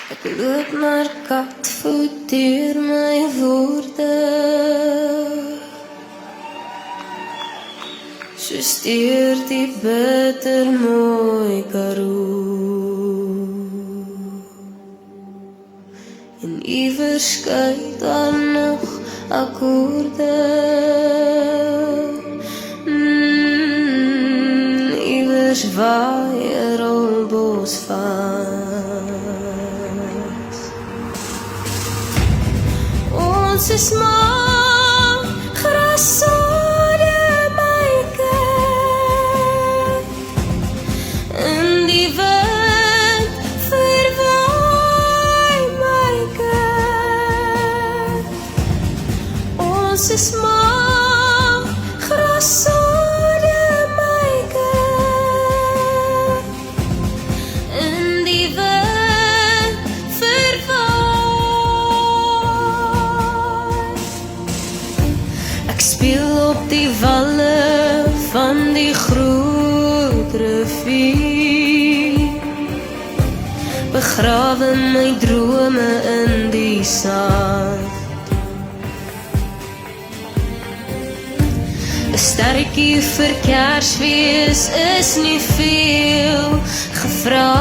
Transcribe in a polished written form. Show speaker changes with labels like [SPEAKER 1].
[SPEAKER 1] Ek loop maar katvoet deur my woorde, soos deur die bitter mooi Karoo. En iewers skuil daar nog akkoorde, iewers waai 'n rolbos vas. Ons is maar grassade, my kind, in die wind verwaai, my kind. Ons is maar grassade, my kind, in die wind verwaai. Ek speel op die walle van die groot rivier, begrawe my drome in die sand. 'n sterretjie vir Kersfees is nie veel gevra